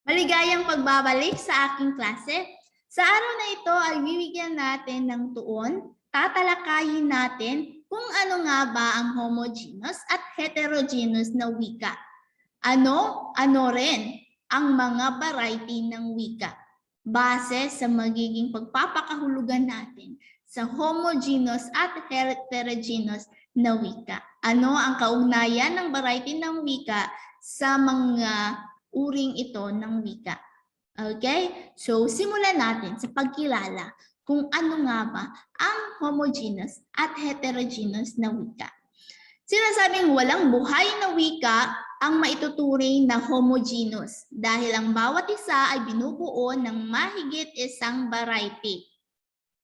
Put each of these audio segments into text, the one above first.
Maligayang pagbabalik sa aking klase. Sa araw na ito ay bibigyan natin ng tuon, tatalakayin natin kung ano nga ba ang homogeneous at heterogeneous na wika. Ano rin ang mga variety ng wika base sa magiging pagpapakahulugan natin sa homogeneous at heterogeneous na wika. Ano ang kaugnayan ng variety ng wika sa mga uring ito ng wika. Okay? So, simulan natin sa pagkilala kung ano nga ba ang homogeneous at heterogeneous na wika. Sinasabing walang buhay na wika ang maituturing na homogeneous dahil ang bawat isa ay binubuo ng mahigit isang variety.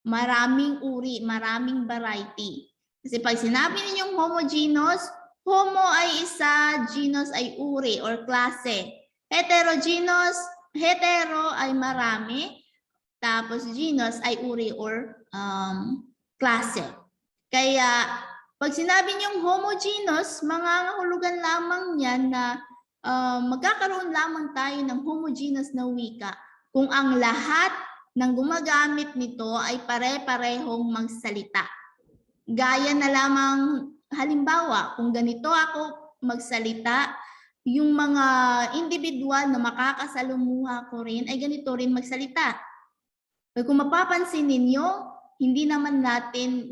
Maraming uri, maraming variety. Kasi pag sinabi ninyong homogeneous, homo ay isa, genus ay uri or klase. Heterogeneous, hetero ay marami, tapos genus ay uri or klase. Kaya pag sinabi niyong homogeneous, mangangahulugan lamang yan na magkakaroon lamang tayo ng homogeneous na wika kung ang lahat ng gumagamit nito ay pare-parehong magsalita. Gaya na lamang halimbawa, kung ganito ako magsalita, yung mga individual na makakasalumuha ko rin ay ganito rin magsalita. Kung mapapansin ninyo, hindi naman natin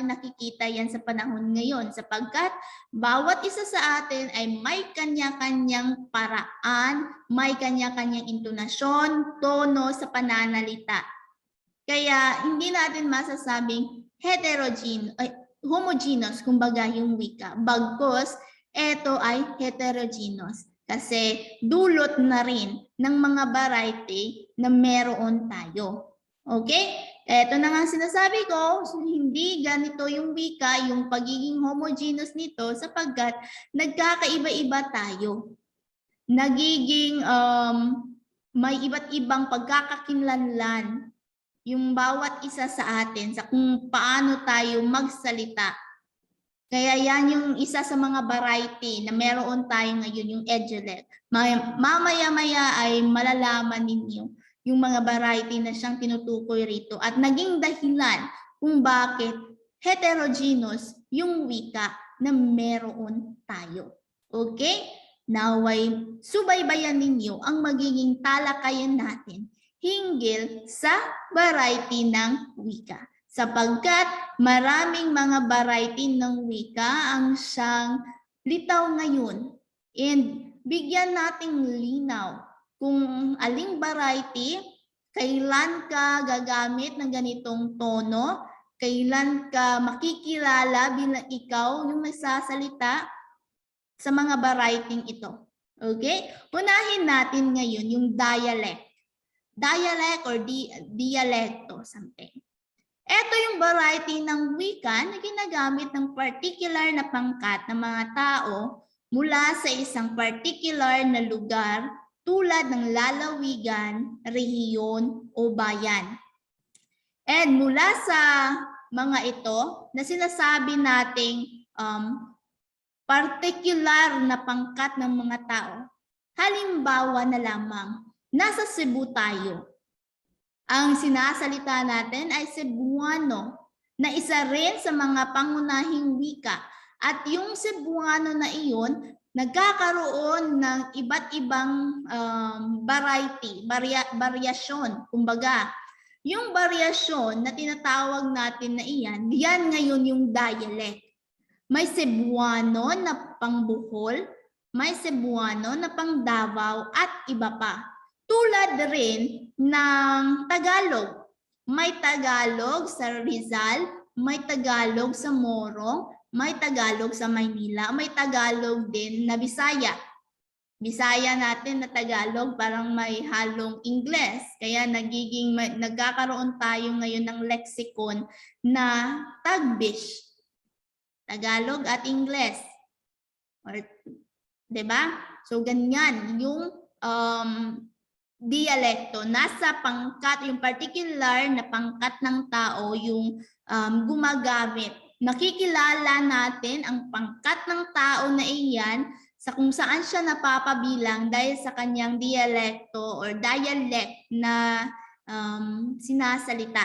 nakikita yan sa panahon ngayon sapagkat bawat isa sa atin ay may kanya-kanyang paraan, may kanya-kanyang intonasyon, tono sa pananalita. Kaya hindi natin masasabing homogeneous, kumbaga yung wika. Bagkus, ito ay heterogeneous kasi dulot na rin ng mga variety na meron tayo. Okay? Ito na nga sinasabi ko, hindi ganito yung wika, yung pagiging homogeneous nito sapagkat nagkakaiba-iba tayo. Nagiging may iba't ibang pagkakakinlanlan yung bawat isa sa atin sa kung paano tayo magsalita. Kaya yan yung isa sa mga variety na meron tayo ngayon, yung EduLec. Mamaya-maya ay malalaman ninyo yung mga variety na siyang tinutukoy rito at naging dahilan kung bakit heterogeneous yung wika na meron tayo. Okay? Now ay subaybayan ninyo ang magiging talakayan natin hinggil sa variety ng wika. Sapagkat maraming mga variety ng wika ang siyang litaw ngayon. And bigyan nating linaw kung aling variety, kailan ka gagamit ng ganitong tono, kailan ka makikilala bilang ikaw yung nagsasalita sa mga variety ito. Okay? Unahin natin ngayon yung dialect. Dialect or dialecto, something. Ito yung variety ng wika na ginagamit ng particular na pangkat ng mga tao mula sa isang particular na lugar tulad ng lalawigan, rehiyon o bayan. And mula sa mga ito na sinasabi nating particular na pangkat ng mga tao, halimbawa na lamang, nasa Cebu tayo. Ang sinasalita natin ay Cebuano na isa rin sa mga pangunahing wika. At yung Cebuano na iyon, nagkakaroon ng iba't ibang variety, variasyon. Kumbaga, yung variasyon na tinatawag natin na iyan, yan ngayon yung dialect. May Cebuano na pang Bohol, may Cebuano na pang Davao at iba pa. Tulad rin ng Tagalog. May Tagalog sa Rizal, may Tagalog sa Morong, may Tagalog sa Maynila, may Tagalog din na Bisaya. Bisaya natin na Tagalog parang may halong Ingles. Kaya nagkakaroon tayo ngayon ng lexicon na Tagbish. Tagalog at Ingles. Or, 'di ba? So ganyan yung dialekto, nasa pangkat, yung particular na pangkat ng tao yung gumagamit. Nakikilala natin ang pangkat ng tao na iyan sa kung saan siya napapabilang dahil sa kanyang dialekto or dialect na sinasalita.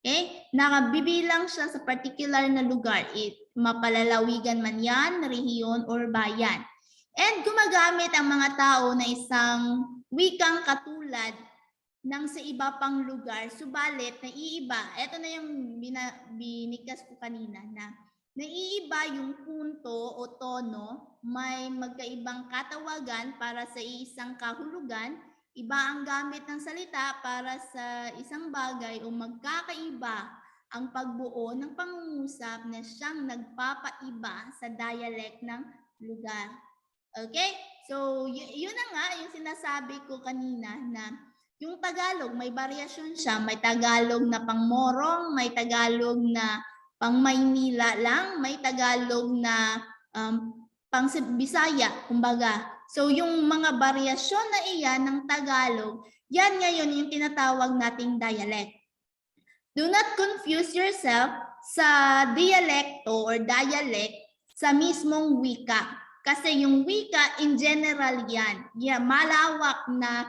Okay? Nakabibilang siya sa particular na lugar. Mapalalawigan man yan, rehiyon, or bayan. And gumagamit ang mga tao na isang wikang katulad ng sa iba pang lugar, subalit naiiba. Ito na yung binikas ko kanina na naiiba yung punto o tono, may magkaibang katawagan para sa isang kahulugan, iba ang gamit ng salita para sa isang bagay o magkakaiba ang pagbuo ng pangungusap na siyang nagpapaiba sa dialect ng lugar. Okay? So, yun na nga yung sinasabi ko kanina na yung Tagalog, may variasyon siya. May Tagalog na pang Morong, may Tagalog na pang Maynila lang, may Tagalog na pang Bisaya, kumbaga. So, yung mga variasyon na iyan ng Tagalog, yan ngayon yung tinatawag nating dialect. Do not confuse yourself sa dialekto or dialect sa mismong wika. Kasi yung wika in general yan, malawak na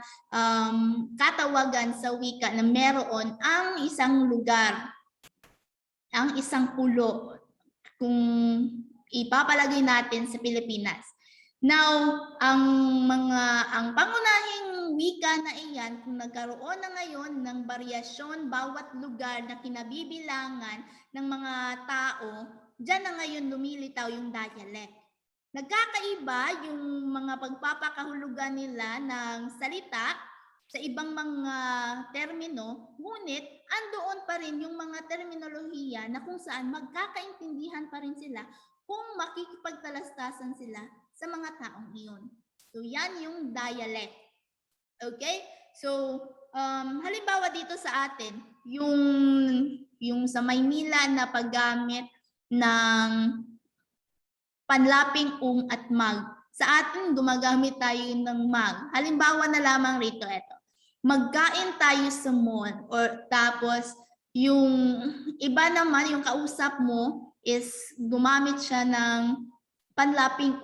katawagan sa wika na meron ang isang lugar, ang isang pulo, kung ipapalagay natin sa Pilipinas. Now, ang pangunahing wika na iyan, kung nagkaroon na ngayon ng variasyon bawat lugar na kinabibilangan ng mga tao, dyan na ngayon lumilitaw yung dialect. Nagkakaiba yung mga pagpapakahulugan nila ng salita sa ibang mga termino, ngunit andoon pa rin yung mga terminolohiya na kung saan magkakaintindihan pa rin sila kung makikipagtalastasan sila sa mga taong iyon. So yan yung dialect. Okay? So halimbawa dito sa atin, yung sa Maynila na paggamit ng panlaping at mag. Sa atin, gumagamit tayo ng mag. Halimbawa na lamang rito, ito. Magkain tayo sa mall. Or tapos, yung iba naman, yung kausap mo, is gumamit siya ng panlaping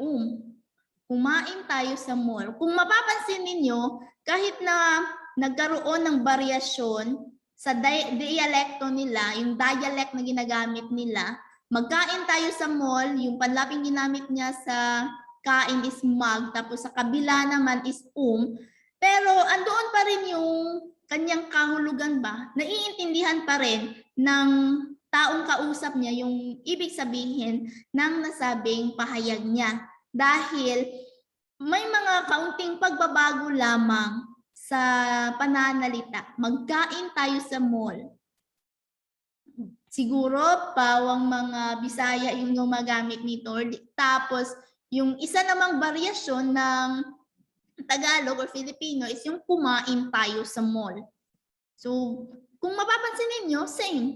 Kumain tayo sa mall. Kung mapapansin ninyo, kahit na nagkaroon ng variasyon sa dialekto nila, yung dialect na ginagamit nila, magkain tayo sa mall, yung panlaping ginamit niya sa kain is mag, tapos sa kabila naman is pero andoon pa rin yung kanyang kahulugan ba, naiintindihan pa rin ng taong kausap niya yung ibig sabihin ng nasabing pahayag niya. Dahil may mga kaunting pagbabago lamang sa pananalita. Magkain tayo sa mall. Siguro pawang mga Bisaya yung gumagamit nito. Tapos yung isa namang variasyon ng Tagalog or Filipino is yung kumain tayo sa mall. So kung mapapansin ninyo, same.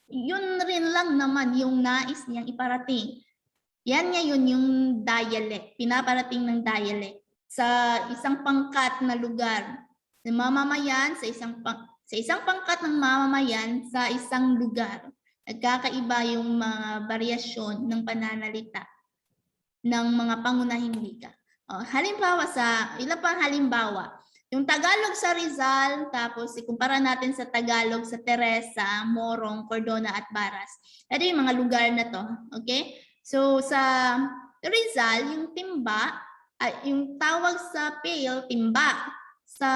Yun rin lang naman yung nais niyang iparating. Yan ngayon yung dialect, pinaparating ng dialect sa isang pangkat na lugar. Sa mamamayan, sa isang pangkat ng mamamayan sa isang lugar. Nagkakaiba yung mga variasyon ng pananalita ng mga pangunahing wika. Halimbawa ilan pang halimbawa, yung Tagalog sa Rizal, tapos ikumpara natin sa Tagalog sa Teresa, Morong, Cordona at Baras. Ito yung mga lugar na to, okay? So sa Rizal, yung timba, yung tawag sa pail, timba. Sa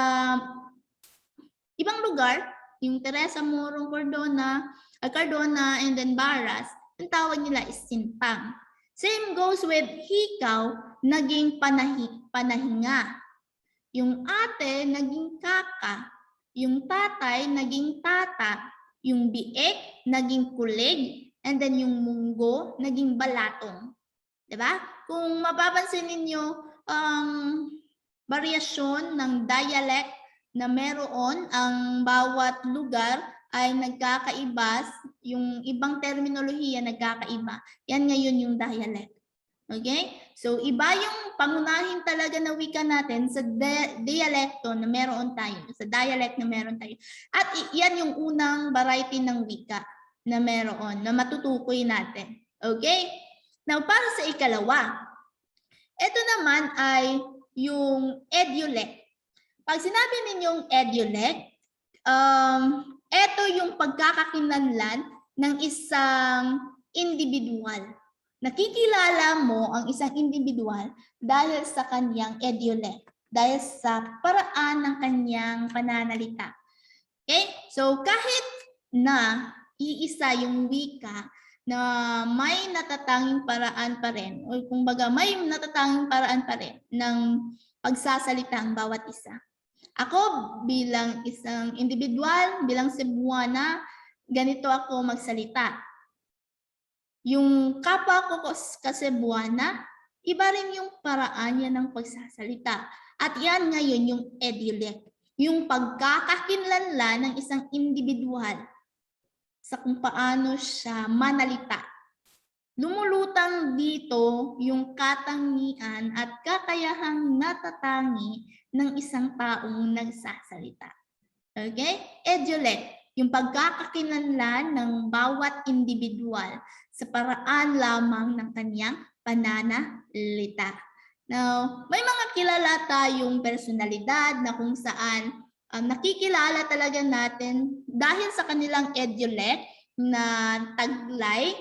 ibang lugar, yung Teresa, Morong, Cardona, and then Baras, ang tawag nila is sintang. Same goes with hikaw, naging panahinga. Yung ate, naging kaka. Yung tatay, naging tata. Yung biek, naging kulig. And then yung munggo, naging balatong. Diba? Kung mapapansin ninyo, variasyon ng dialect na meron ang bawat lugar ay nagkakaiba, yung ibang terminolohiya nagkakaiba. Yan ngayon yung dialect. Okay? So, iba yung pangunahin talaga na wika natin sa dialekto na meron tayo, sa dialect na meron tayo. At yan yung unang variety ng wika na meron, na matutukoy natin. Okay? Now, para sa ikalawa, Ito naman ay yung EduLec. Pag sinabi ninyong EduLec, ito yung pagkakakilanlan ng isang individual. Nakikilala mo ang isang individual dahil sa kanyang EduLec, dahil sa paraan ng kanyang pananalita. Okay? So kahit na iisa yung wika na may natatanging paraan pa rin, o kumbaga may natatanging paraan pa rin ng pagsasalita ang bawat isa. Ako bilang isang individual, bilang Cebuana, ganito ako magsalita. Yung kapwa ko ka-Cebuana, iba rin yung paraan yan ng pagsasalita. At yan ngayon yung EduLec, yung pagkakakilanlan ng isang individual sa kung paano siya manalita. Lumulutang dito yung katangian at kakayahang natatangi ng isang taong nagsasalita. Okay? EduLec, yung pagkakakilanlan ng bawat individual sa paraan lamang ng kanyang pananalita. Now, may mga kilala tayong personalidad na kung saan nakikilala talaga natin dahil sa kanilang EduLec na taglay,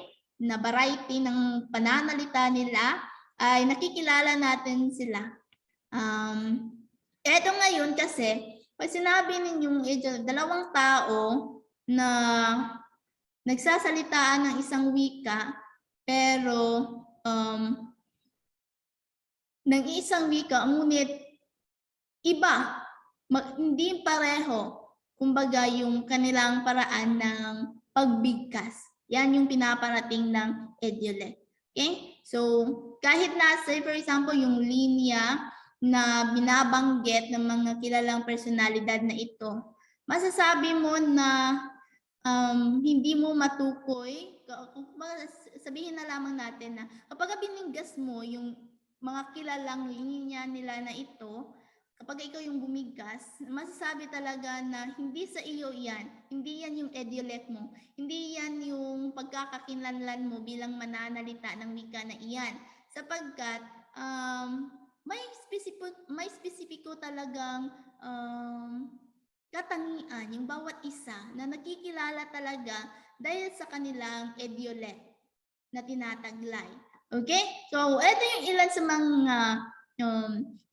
na variety ng pananalita nila, ay nakikilala natin sila. Eto ngayon kasi, pag sinabi ninyong dalawang tao na nagsasalitaan ng isang wika, pero ng isang wika, ngunit iba, hindi pareho, kumbaga yung kanilang paraan ng pagbigkas. Yan yung pinaparating ng EduLec. Okay? So, kahit na, say for example, yung linya na binabanggit ng mga kilalang personalidad na ito, masasabi mo na hindi mo matukoy, sabihin na lamang natin na kapag binigkas mo yung mga kilalang linya nila na ito, kapag ikaw yung bumigkas, masasabi talaga na hindi sa iyo yan. Hindi yan yung EduLec mo. Hindi yan yung pagkakakilanlan mo bilang mananalita ng wika na iyan. Sapagkat may spesipiko talagang katangian yung bawat isa na nakikilala talaga dahil sa kanilang EduLec na tinataglay. Okay? So, ito yung ilan sa mga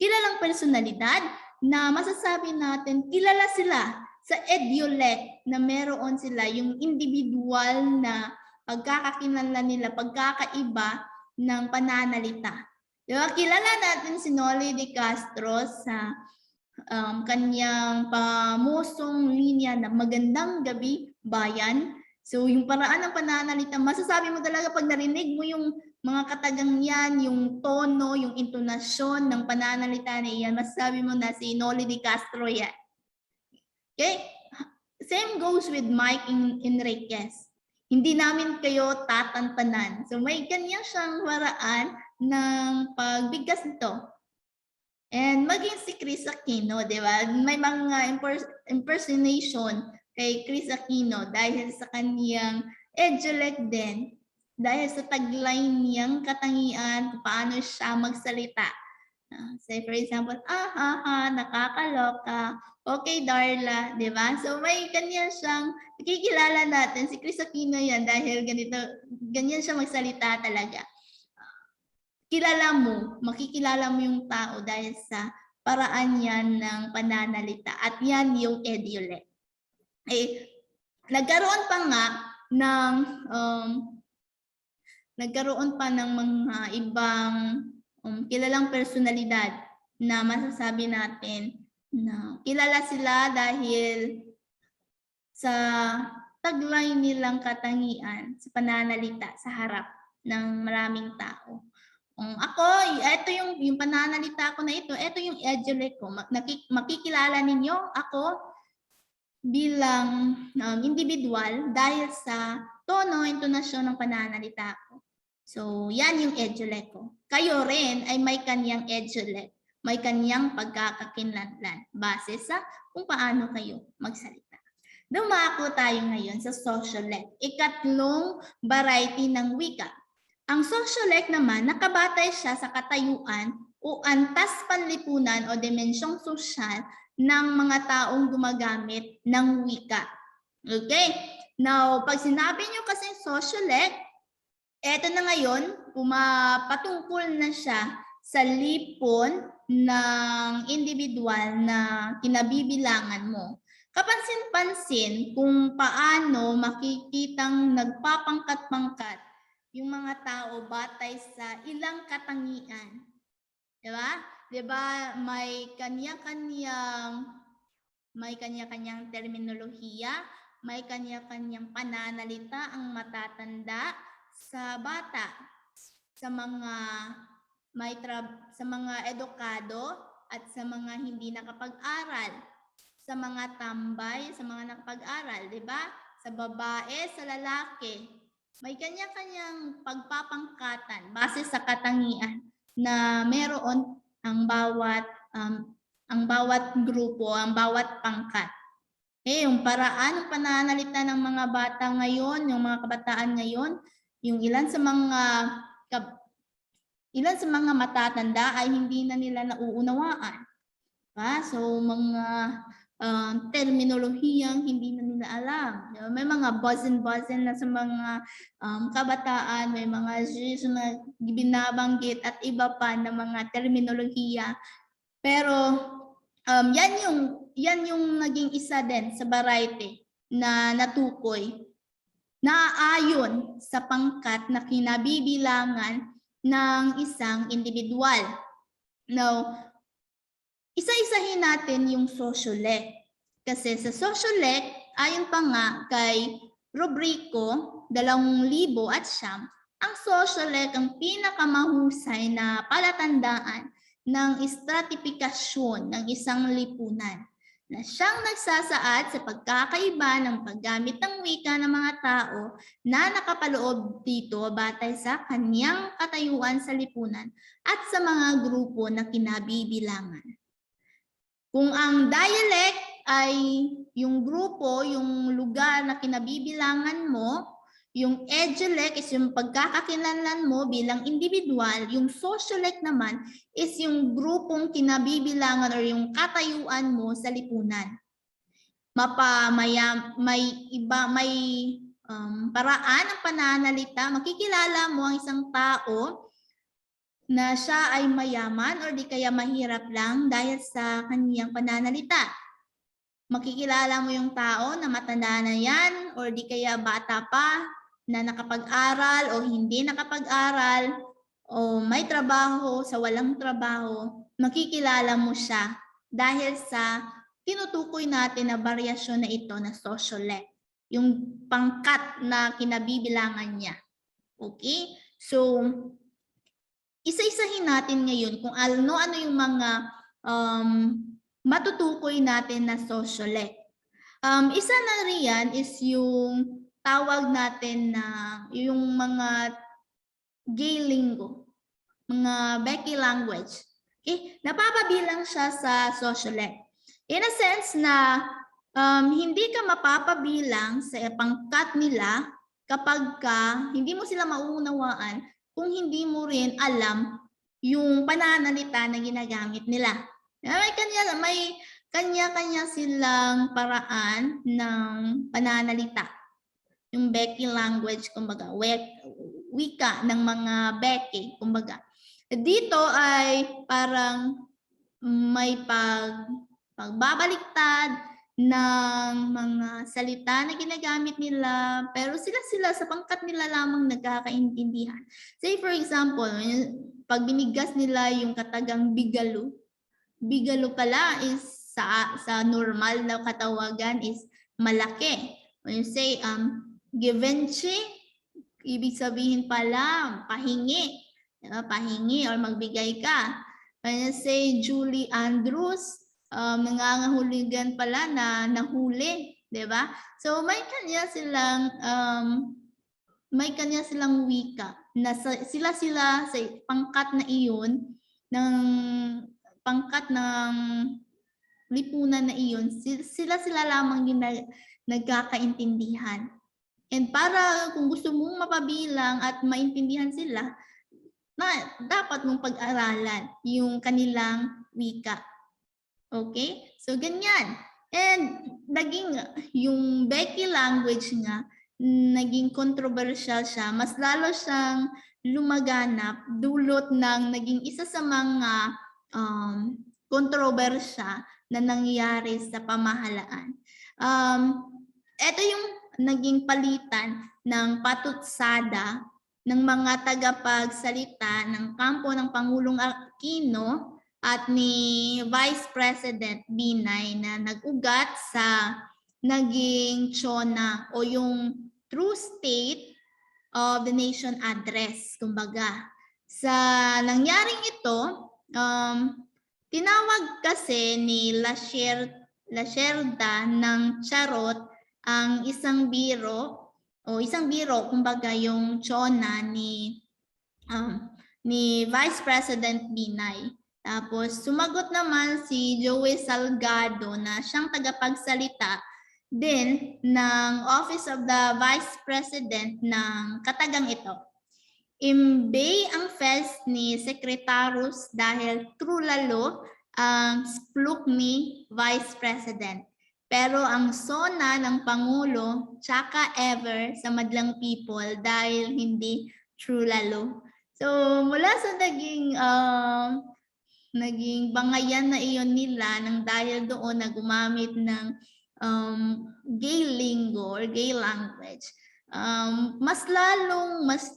kilalang personalidad na masasabi natin kilala sila sa EduLec na meron sila yung individual na pagkakakilanlan nila, pagkakaiba ng pananalita. Diba? Kilala natin si Noli de Castro sa kanyang pamusong linya na Magandang Gabi Bayan. So yung paraan ng pananalita, masasabi mo talaga pag narinig mo yung mga katagang yan, yung tono, yung intonasyon ng pananalita na iyan, masasabi mo na si Noli de Castro yan. Okay? Same goes with Mike Enriquez. Hindi namin kayo tatantanan. So may kanya siyang paraan ng pagbigkas nito. And maging si Chris Aquino, di ba? May mga impersonation kay Chris Aquino dahil sa kaniyang EduLec din. Dahil sa tagline niyang katangian kung paano siya magsalita. Say for example, nakakaloka, okay Darla, di ba? So may ganyan siyang, nakikilala natin, si Chris Aquino yan dahil ganyan siya magsalita talaga. Makikilala mo yung tao dahil sa paraan yan ng pananalita at yan yung EduLec. Nagkaroon pa ng mga ibang kilalang personalidad na masasabi natin na kilala sila dahil sa taglay nilang katangian sa pananalita sa harap ng maraming tao. Ito yung pananalita ko na ito yung EduLec ko. Makikilala ninyo ako bilang individual dahil sa tono, intonasyon ng pananalita ko. So, yan yung EduLec ko. Kayo rin ay may kanyang EduLec. May kanyang pagkakakilanlan base sa kung paano kayo magsalita. Dumako tayo ngayon sa SocialLec, ikatlong variety ng wika. Ang sociolect naman, nakabatay siya sa katayuan o antas panlipunan o dimensyong sosyal ng mga taong gumagamit ng wika. Okay? Now, pag sinabi nyo kasi sociolect, eto na ngayon, patungkol na siya sa lipon ng individual na kinabibilangan mo. Kapansin-pansin kung paano makikitang nagpapangkat-pangkat yung mga tao batay sa ilang katangian. Diba? Diba may kanya-kanyang terminolohiya, may kanya-kanyang pananalita ang matatanda sa bata, sa mga edukado at sa mga hindi nakapag-aral, sa mga tambay, sa mga nakapag-aral, di ba? Sa babae, sa lalaki. May kanya-kanyang pagpapangkatan base sa katangian na meron ang bawat grupo, ang bawat pangkat. Yung paraan ng pananalita ng mga bata ngayon, yung mga kabataan ngayon, yung ilan sa mga matatanda ay hindi na nila nauunawaan. So, mga terminolohiyang hindi na nila alam. May mga buzz-and na sa mga kabataan, may mga na binabanggit at iba pa na mga terminolohiya. Pero yan yung naging isa din sa variety na natukoy na ayon sa pangkat na kinabibilangan ng isang individual. Now, isa-isahin natin yung sociolect. Kasi sa sociolect, ayon pa nga kay Rubrico 2009, ang sociolect ang pinakamahusay na palatandaan ng stratifikasyon ng isang lipunan na siyang nagsasaad sa pagkakaiba ng paggamit ng wika ng mga tao na nakapaloob dito batay sa kanyang katayuan sa lipunan at sa mga grupo na kinabibilangan. Kung ang dialect ay yung grupo, yung lugar na kinabibilangan mo, yung edulect is yung pagkakakilanlan mo bilang individual, yung sociolect naman is yung grupong kinabibilangan or yung katayuan mo sa lipunan. May paraan ng pananalita, makikilala mo ang isang tao na siya ay mayaman or di kaya mahirap lang dahil sa kanyang pananalita. Makikilala mo yung tao na matanda na yan or di kaya bata pa na nakapag-aral o hindi nakapag-aral o may trabaho sa walang trabaho, makikilala mo siya dahil sa tinutukoy natin na variasyon na ito na sociolect, yung pangkat na kinabibilangan niya. Okay? So, isa-isahin natin ngayon kung ano-ano yung mga matutukoy natin na sociolect. Isa na riyan is yung tawag natin na yung mga gay lingo, mga Becky language. Okay? Napapabilang siya sa sociolect. In a sense na hindi ka mapapabilang sa pangkat nila kapag hindi mo sila mauunawaan kung hindi mo rin alam yung pananalita na ginagamit nila. May kanya-kanya silang paraan ng pananalita. Yung Becky language, kumbaga, wika ng mga Becky, kumbaga. Dito ay parang may pagbabaliktad ng mga salita na ginagamit nila, pero sila sa pangkat nila lamang nagkakaintindihan. Say for example, pag binigas nila yung katagang bigalo pala is sa normal na katawagan is malaki. When you say givenchy, ibig sabihin pala pahingi, diba? Pahingi or magbigay ka. When you say Julie Andrews, nangangahuligan pala na nahuli, 'di ba? So may kanya silang wika na sila sa pangkat na iyon ng pangkat ng lipunan na iyon, sila lamang yung nagkakaintindihan. And para kung gusto mong mapabilang at maintindihan sila, na dapat mong pag-aralan yung kanilang wika. Okay? So, ganyan. And naging yung Becky language nga, naging controversial siya. Mas lalo siyang lumaganap dulot ng naging isa sa mga kontrobersya na nangyari sa pamahalaan. Ito yung naging palitan ng patutsada ng mga tagapagsalita ng kampo ng Pangulong Aquino at ni Vice President Binay na nag-ugat sa naging CHONA o yung True State of the Nation Address. Kumbaga, sa nangyaring ito, tinawag kasi ni Lacerda ng charot ang isang biro, kumbaga yung CHONA ni Vice President Binay. Tapos sumagot naman si Joey Salgado na siyang tagapagsalita din ng Office of the Vice President ng katagang ito. Imbay ang fest ni Secretarius dahil trulalo ang spluk ni Vice President. Pero ang sona ng Pangulo, tsaka ever sa madlang people dahil hindi true lalo. So mula sa naging bangayan na iyon nila nang dahil doon na gumamit ng gay lingo or gay language, mas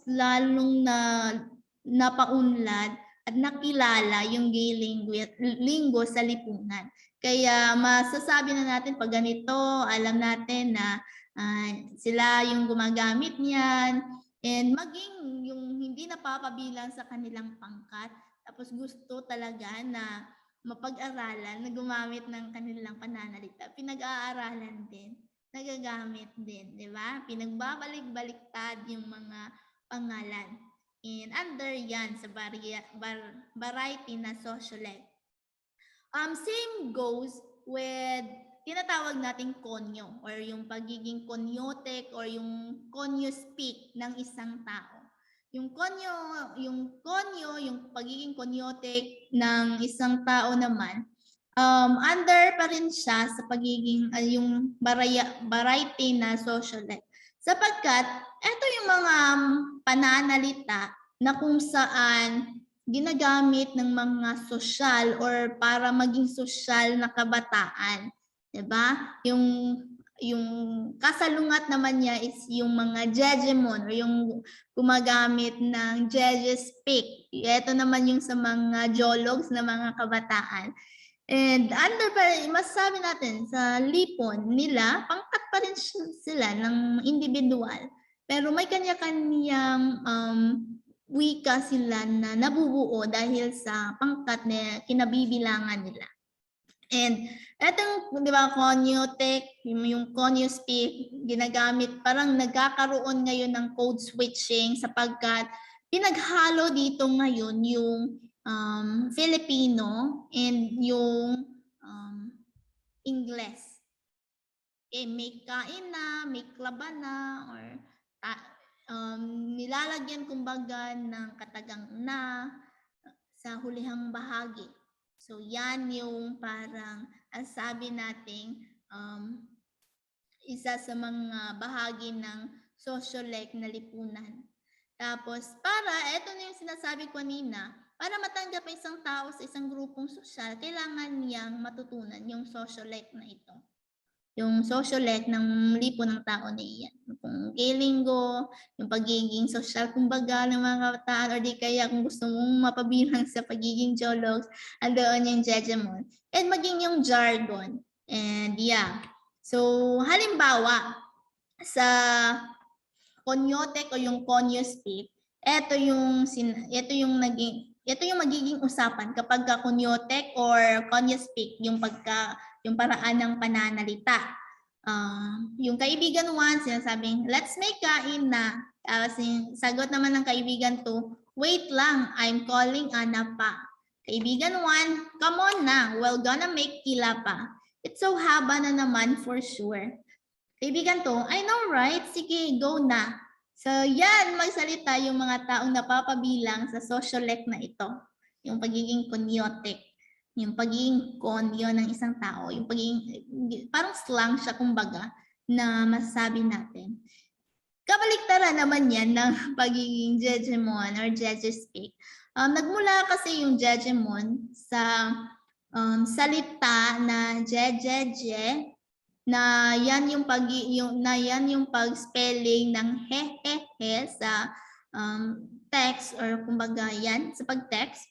lalong na napaunlad at nakilala yung gay lingo sa lipunan. Kaya masasabi na natin pag ganito, alam natin na sila yung gumagamit niyan, and maging yung hindi napapabilang sa kanilang pangkat, tapos gusto talaga na mapag-aralan na gumamit ng kanilang pananalita, pinag-aaralan din, nagagamit din, di ba? Pinagbabalik-baliktad yung mga pangalan. And under yan sa variety na sociolect. Same goes with tinatawag nating konyo or yung pagiging konyotek or yung konyo speak ng isang tao. Yung pagiging konyotek ng isang tao naman, under pa rin siya sa pagiging yung variety na sociolect. Sapagkat ito yung mga pananalita na kung saan ginagamit ng mga sosyal or para maging sosyal na kabataan, 'di ba? Yung kasalungat naman niya is yung mga jejemon o yung gumagamit ng jeje speak. Ito naman yung sa mga jologs na mga kabataan. And under pa masasabi natin sa lipon nila, pangkat pa rin sila ng individual. Pero may kanya-kanyang wika sila na nabubuo dahil sa pangkat na kinabibilangan nila. And etong, di ba, konyotek, yung konyo speak, ginagamit, parang nagkakaroon ngayon ng code switching sapagkat pinaghalo dito ngayon yung Filipino and yung Ingles. Okay, may kain na, may klaban na, or nilalagyan kumbaga ng katagang na sa hulihang bahagi. So yan yung parang sabi nating isa sa mga bahagi ng sociolect na lipunan. Tapos ito na yung sinasabi ko kanina, para matanggap isang tao sa isang grupong sosyal, kailangan niyang matutunan yung sociolect na ito. Yung sociolect ng lipo ng tao na iyan. Kung gay lingo, yung pagiging social kumbaga ng mga kabataan, or di kaya kung gusto mong mapabilang sa pagiging jologs, andoon yung jejemon. And maging yung jargon. And yeah. So halimbawa, sa konyotek o yung konyo speak, ito yung magiging usapan kapag konyotek or konyo speak, yung paraan ng pananalita. Yung kaibigan 1, sinasabing, let's make kain na. Sagot naman ng kaibigan 2, wait lang, I'm calling Ana pa. Kaibigan 1, come on na, we're gonna make kila pa. It's so haba na naman for sure. Kaibigan to, I know right? Sige, go na. So yan, magsalita yung mga taong napapabilang sa sociolect na ito. Yung pagiging konyotic. Yung pagiging konyo ng isang tao. Yung pagiging, parang slang siya kumbaga na masasabi natin. Kabaliktaran naman yan ng pagiging Jejemon or Jejespeak. Nagmula kasi yung Jejemon sa salita na Jejeje, na yan yung pag-spelling ng he sa text or kumbaga yan sa pag-text.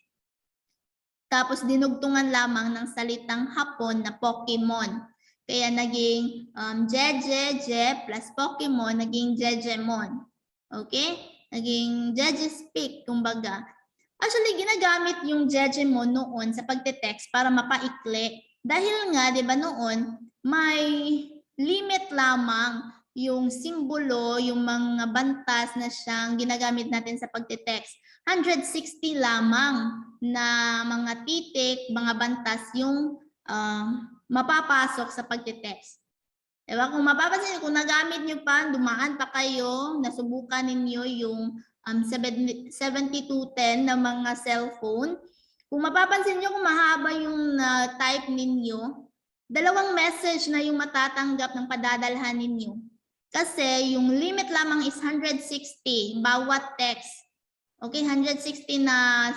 Tapos dinugtungan lamang ng salitang Hapon na Pokemon. Kaya naging Jejeje plus Pokemon, naging Jejemon. Okay? Naging Jejespeak, kumbaga. Actually, ginagamit yung Jejemon noon sa pagte-text para mapaikli. Dahil nga, di ba noon, may limit lamang yung simbolo, yung mga bantas na siyang ginagamit natin sa pagte-text. 160 lamang na mga titik, mga bantas yung mapapasok sa pagte-text. Diba? Kung mapapansin, kung nagamit nyo pa, dumaan pa kayo, nasubukan ninyo yung 7210 na mga cellphone. Kung mapapansin nyo, kung mahaba yung type ninyo, 2 message na yung matatanggap ng padadalhan ninyo. Kasi yung limit lamang is 160 bawat text. Okay, 160 na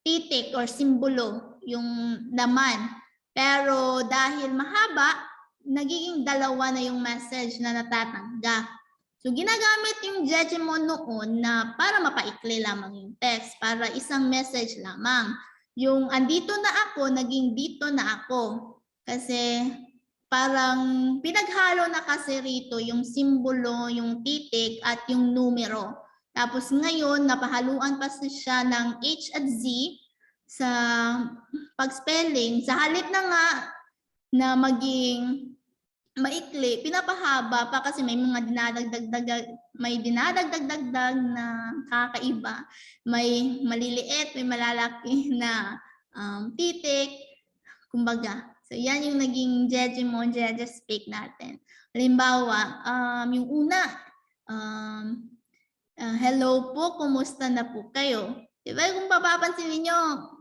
titik or simbolo yung laman. Pero dahil mahaba, nagiging 2 na yung message na natatanggap. So ginagamit yung Jejemon noon na para mapaikli lamang yung text, para isang message lamang. Yung andito na ako, naging dito na ako. Kasi parang pinaghalo na kasi rito yung simbolo, yung titik at yung numero. Tapos ngayon, napahaluan pa siya ng H at Z sa pag-spelling. Sa halip na nga na maging maikli, pinapahaba pa kasi may mga dinadagdag na kakaiba. May maliliit, may malalaki na titik, kumbaga. So yan yung naging Jejemon, Jejespeak natin. Halimbawa, yung una, hello po, kumusta na po kayo? Diba kung papapansin niyo,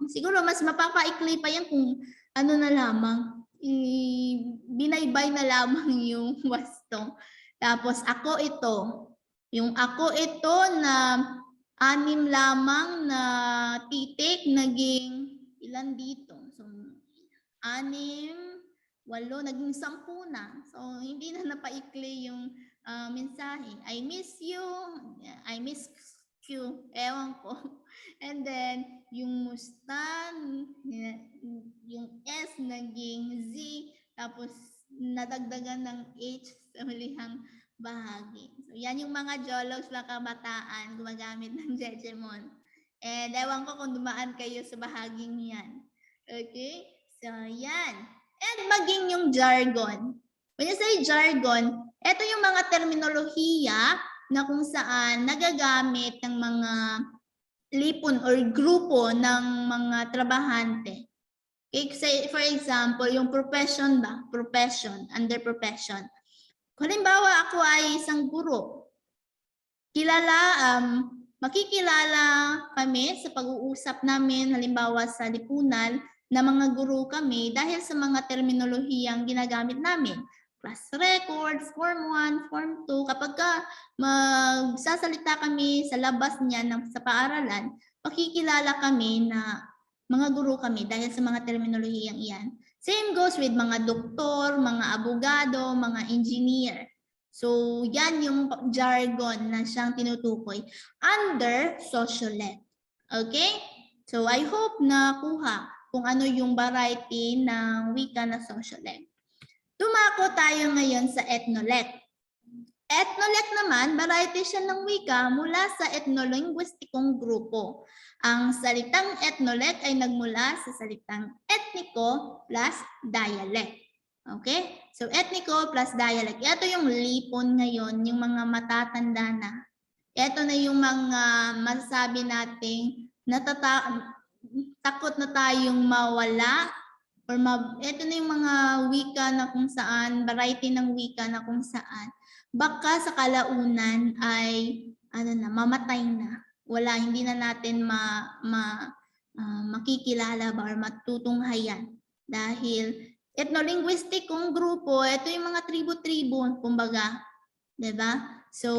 siguro mas mapapaikli pa yan kung ano na lamang, binaybay na lamang yung wasto. Tapos ako ito. Yung ako ito na 6 lamang na titik, naging ilan dito? So 6, 8, naging 10 na. So hindi na napaikli yung mensahe. I miss you. I miss you. Ewan ko. And then, yung mustan, yung S naging Z, tapos nadagdagan ng H sa hulihang bahagi. So, yan yung mga jologs na kabataan gumagamit ng Jejemon. And ewan ko kung dumaan kayo sa bahaging yan. Okay? So, yan. And maging yung jargon. When you say jargon, ito yung mga terminolohiya na kung saan nagagamit ng mga lipon or grupo ng mga trabahante. Okay, say for example, yung profession ba? Profession, under profession. Halimbawa, ako ay isang guro. Makikilala kami sa pag-uusap namin, halimbawa sa lipunan, na mga guro kami dahil sa mga terminolohiyang ginagamit namin. Class records, Form 1, Form 2. Kapag magsasalita kami sa labas niya sa paaralan, makikilala kami na mga guro kami dahil sa mga terminolohiyang iyan. Same goes with mga doktor, mga abogado, mga engineer. So, yan yung jargon na siyang tinutukoy under sociolect. Okay? So, I hope na kuha kung ano yung variety ng wika na sociolect. Tumako tayo ngayon sa ethnolect. Ethnolect naman, variety siya ng wika mula sa ethnolinguistikong grupo. Ang salitang ethnolect ay nagmula sa salitang etniko plus dialect. Okay? So, etniko plus dialect. Ito yung lipon ngayon, yung mga matatanda na. Ito na yung mga masasabi nating takot na tayong mawala ito na yung mga wika na kung saan, variety ng wika na kung saan, baka sa kalaunan ay mamatay na. Wala, hindi na natin makikilala ba or matutunghayan. Dahil ethno-linguistic kung grupo, ito yung mga tribu-tribu, kumbaga. Diba? So,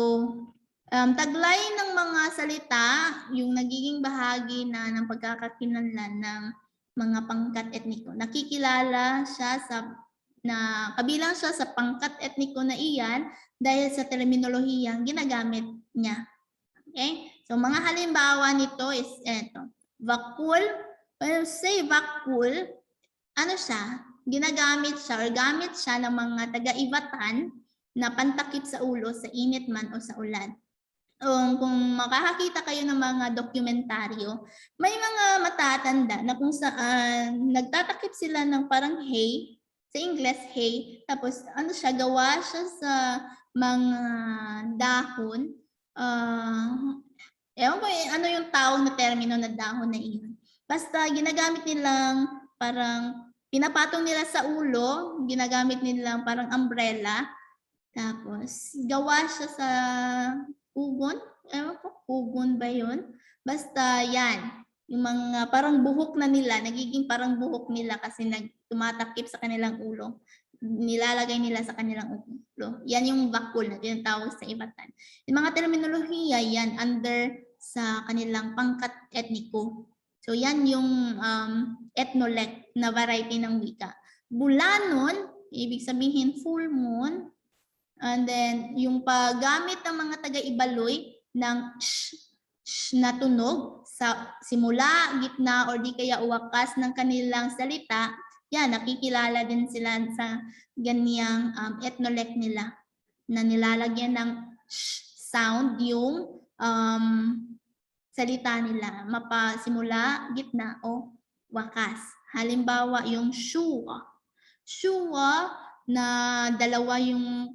taglay ng mga salita, yung nagiging bahagi na ng pagkakakilanlan ng mga pangkat etniko. Nakikilala siya kabilang siya sa pangkat etniko na iyan dahil sa terminolohiyang ginagamit niya. Okay? So, mga halimbawa nito is ito. Vakul, when you say vakul, ano siya? Ginagamit siya or gamit siya ng mga taga-Ivatan na pantakip sa ulo sa init man o sa ulan. Kung makakakita kayo ng mga dokumentaryo, may mga matatanda na kung saan nagtatakip sila ng parang hay, sa English hay, tapos gawa siya sa mga dahon. Ewan ko ano yung tawag na termino na dahon na iyon. Basta ginagamit nilang parang pinapatong nila sa ulo, ginagamit nilang parang umbrella, tapos gawa siya sa ugon. Ewan ko, ugon ba yun? Basta yan. Yung mga parang buhok na nila, nagiging parang buhok nila kasi tumatakip sa kanilang ulo. Nilalagay nila sa kanilang ulo. Yan yung bakul na tinatawag sa Ivatan. Yung mga terminolohiya, yan under sa kanilang pangkat etniko. So yan yung ethnolect na variety ng wika. Bulanon, ibig sabihin full moon. And then, yung paggamit ng mga taga-Ibaloy ng sh na tunog sa simula, gitna, or di kaya wakas ng kanilang salita, yan, nakikilala din sila sa ganyang ethnolect nila na nilalagyan ng sh sound yung salita nila, mapasimula, gitna, o wakas. Halimbawa, yung shua. Shua, na dalawa yung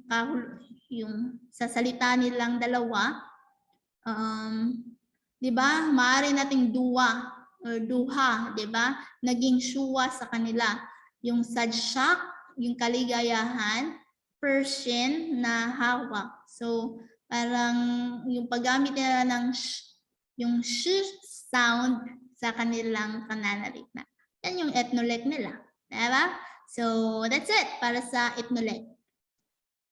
sa salita nilang dalawa, 'di ba? Maaari nating duwa or duha, 'di ba? Naging shuwa sa kanila. Yung sadshak, yung kaligayahan, Persian na hawak. So, parang yung paggamit nila ng yung sh sound sa kanilang pananalita. Yan yung ethnolect nila. 'Di ba? So, that's it para sa ethnolect.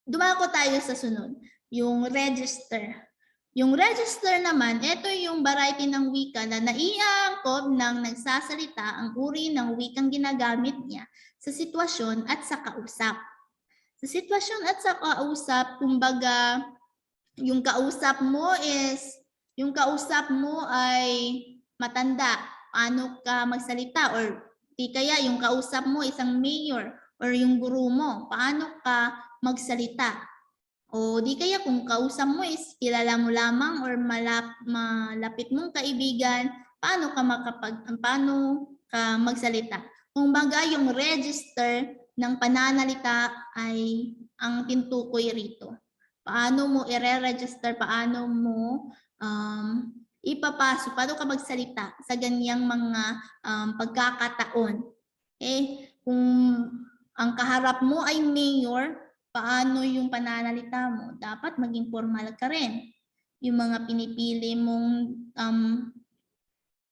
Dumako tayo sa sunod, yung register. Yung register naman, ito yung variety ng wika na naiangkop ng nagsasalita ang uri ng wikang ginagamit niya sa sitwasyon at sa kausap. Sa sitwasyon at sa kausap, kumbaga, yung kausap mo ay matanda. Paano ka magsalita or di kaya yung kausap mo isang mayor or yung guru mo, paano ka magsalita? O di kaya kung kausap mo is kilala mo lamang or malapit mong kaibigan, paano ka magsalita? Kung baga yung register ng pananalita ay ang tinutukoy rito. Paano mo i-register, paano mo ipapasok, paano ka magsalita sa ganyang mga pagkakataon. Kung ang kaharap mo ay mayor, paano yung pananalita mo? Dapat maging formal ka rin. Yung mga pinipili mong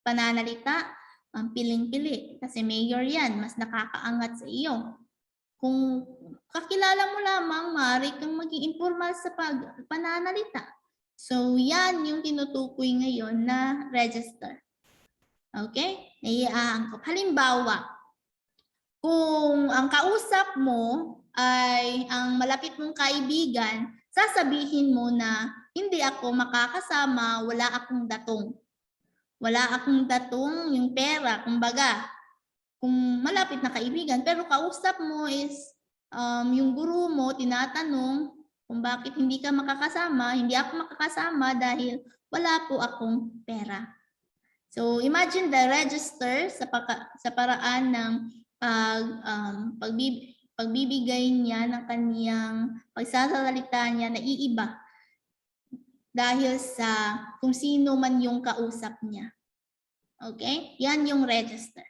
pananalita, piling-pili. Kasi mayor yan, mas nakakaangat sa iyo. Kung kakilala mo lamang, maaari kang maging informal sa pananalita. So, yan yung tinutukoy ngayon na register. Okay? Naiaangkop. Halimbawa, kung ang kausap mo ay ang malapit mong kaibigan, sasabihin mo na hindi ako makakasama, wala akong datong. Wala akong datong yung pera, kumbaga. Kung malapit na kaibigan, pero kausap mo is yung guru mo, tinatanong kung bakit hindi ka makakasama, hindi ako makakasama dahil wala po akong pera. So imagine the register sa paraan ng pagbibigay niya ng kaniyang pagsasalita niya na iiba dahil sa kung sino man yung kausap niya. Okay? Yan yung register.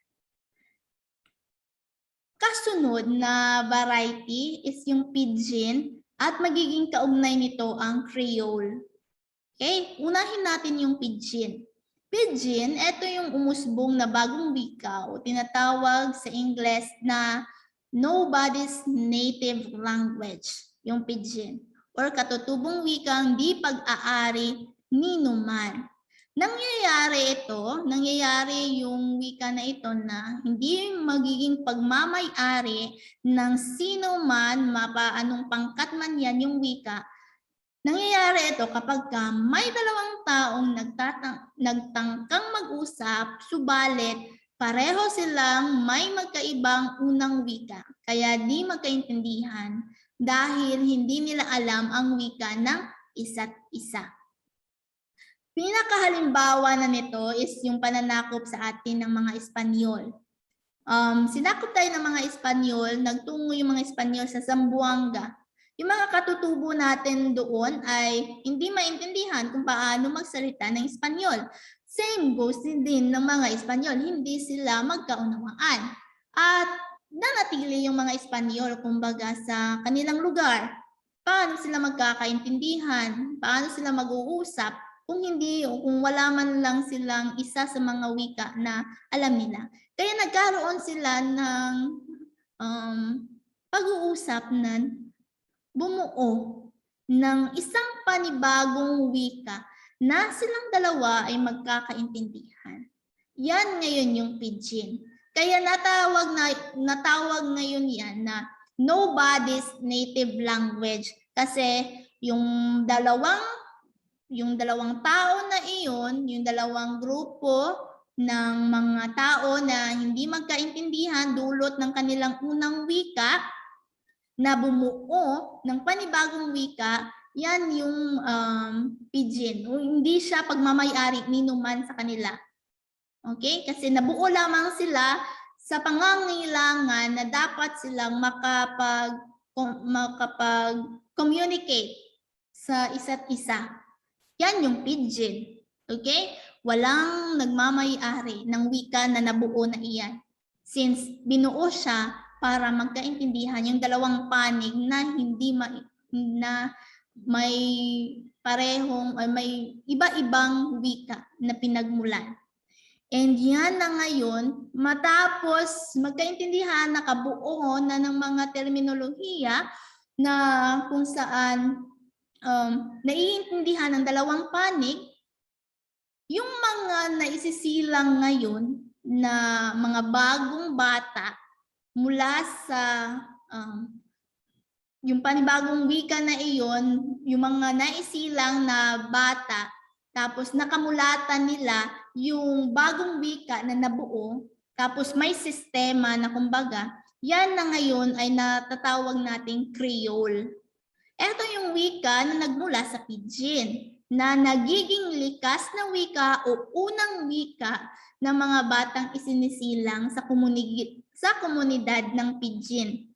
sunod na variety is yung Pidgin at magiging kaugnay nito ang Creole. Okay, unahin natin yung Pidgin. Pidgin, ito yung umusbong na bagong wika o tinatawag sa Ingles na nobody's native language, yung Pidgin, or katutubong wikang di pag-aari ni numan. Nangyayari yung wika na ito na hindi magiging pagmamay-ari ng sino man, mapaanong pangkat man yan yung wika. Nangyayari ito kapag may dalawang taong nagtangkang mag-usap, subalit pareho silang may magkaibang unang wika, kaya di magkaintindihan dahil hindi nila alam ang wika ng isa't isa. Pinakahalimbawa na nito is yung pananakop sa atin ng mga Espanyol. Sinakop tayo ng mga Espanyol, nagtungo yung mga Espanyol sa Zamboanga. Yung mga katutubo natin doon ay hindi maintindihan kung paano magsalita ng Espanyol. Same goes din ng mga Espanyol, hindi sila magkaunawaan. At nanatili yung mga Espanyol, kumbaga, sa kanilang lugar. Paano sila magkakaintindihan? Paano sila mag-uusap? Kung hindi o kung wala man lang silang isa sa mga wika na alam nila. Kaya nagkaroon sila ng pag-uusap na bumuo ng isang panibagong wika na silang dalawa ay magkakaintindihan. Yan ngayon yung Pidgin. Kaya natawag ngayon yan na nobody's native language kasi yung dalawang tao na iyon, yung dalawang grupo ng mga tao na hindi magkaintindihan dulot ng kanilang unang wika na bumuo ng panibagong wika, yan yung Pidgin. Hindi siya pagmamay-ari ni numan sa kanila. Okay? Kasi nabuo lamang sila sa pangangailangan na dapat silang makapag-communicate sa isa't isa. Yan yung Pidgin. Okay? Walang nagmamay-ari ng wika na nabuo na iyan. Since binuo siya para magkaintindihan yung dalawang panig na hindi may parehong o may iba-ibang wika na pinagmulan. And yan na ngayon, matapos magkaintindihan, nakabuo na ng mga terminolohiya na kung saan naiintindihan ng dalawang panig, yung mga naisisilang ngayon na mga bagong bata mula sa yung panibagong wika na iyon, yung mga naisilang na bata, tapos nakamulatan nila yung bagong wika na nabuo, tapos may sistema na kumbaga, yan na ngayon ay natatawag nating Creole. Ito yung wika na nagmula sa Pidgin, na nagiging likas na wika o unang wika ng mga batang isinisilang sa komunidad ng Pidgin.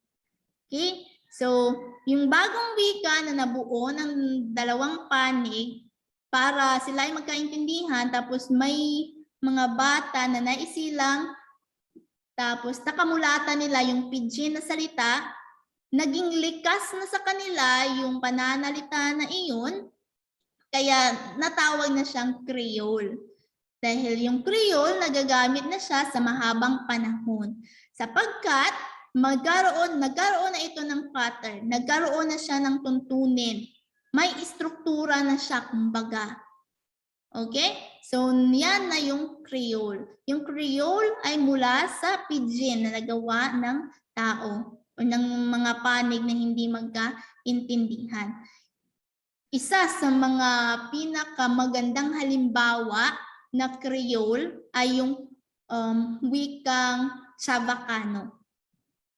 Okay? So, yung bagong wika na nabuo ng dalawang panig para sila ay magkaintindihan, tapos may mga bata na naisilang, tapos nakamulatan nila yung Pidgin na salita, naging likas na sa kanila yung pananalita na iyon, kaya natawag na siyang Creole. Dahil yung Creole nagagamit na siya sa mahabang panahon. Sapagkat nagkaroon na ito ng pattern, nagkaroon na siya ng tuntunin, may istruktura na siya kumbaga. Okay? So yan na yung Creole. Yung Creole ay mula sa Pidgin na nagawa ng tao o ng mga panig na hindi magkaintindihan. Isa sa mga pinakamagandang halimbawa na Creole ay yung wikang Chavacano.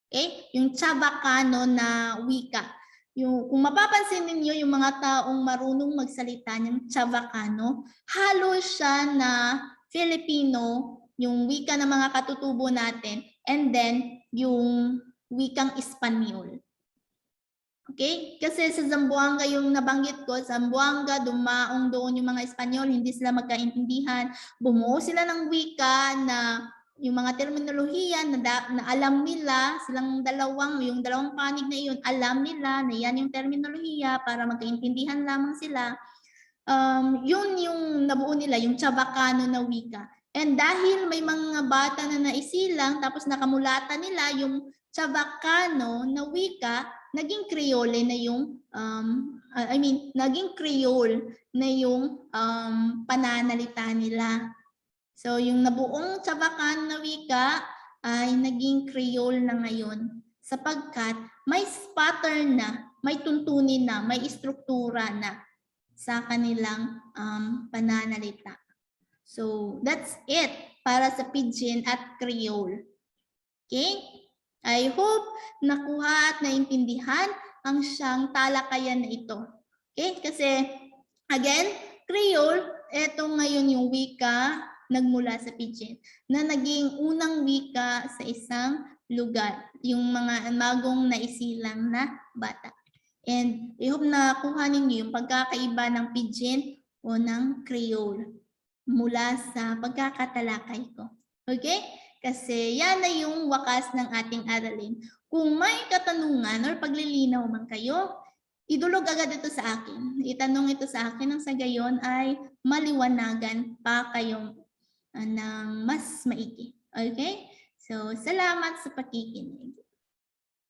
Okay? Yung Chavacano na wika. Kung mapapansin ninyo yung mga taong marunong magsalita ng Chavacano, halos siya na Filipino, yung wika ng mga katutubo natin, and then yung wikang Espanyol. Okay? Kasi sa Zamboanga yung nabanggit ko, Zamboanga, dumaong doon yung mga Espanyol, hindi sila magkaintindihan, bumuo sila ng wika na yung mga terminolohiya na alam nila, yung dalawang panig na iyon, alam nila na yan yung terminolohiya para magkaintindihan lamang sila. Yun yung nabuo nila, yung Chavacano na wika. And dahil may mga bata na naisilang, tapos nakamulatan nila yung Chavacano na wika, naging Creole na yung, naging Creole na yung pananalita nila. So yung nabuong Chavacano na wika ay naging Creole na ngayon sapagkat may pattern na, may tuntunin na, may istruktura na sa kanilang pananalita. So that's it para sa Pidgin at Creole. Okay? I hope nakuha at naintindihan ang siyang talakayan na ito. Okay? Kasi again, Creole, ito ngayon yung wika nagmula sa Pidgin na naging unang wika sa isang lugar, yung mga bagong naisilang na bata. And I hope na kuha ninyo yung pagkakaiba ng Pidgin o ng Creole mula sa pagkakatalakay ko. Okay? Kasi yan na yung wakas ng ating aralin. Kung may katanungan or paglilinaw man kayo, idulog agad ito sa akin. Itanong ito sa akin nang sa gayon ay maliwanagan pa kayong ng mas maigi. Okay? So, salamat sa pakikinig.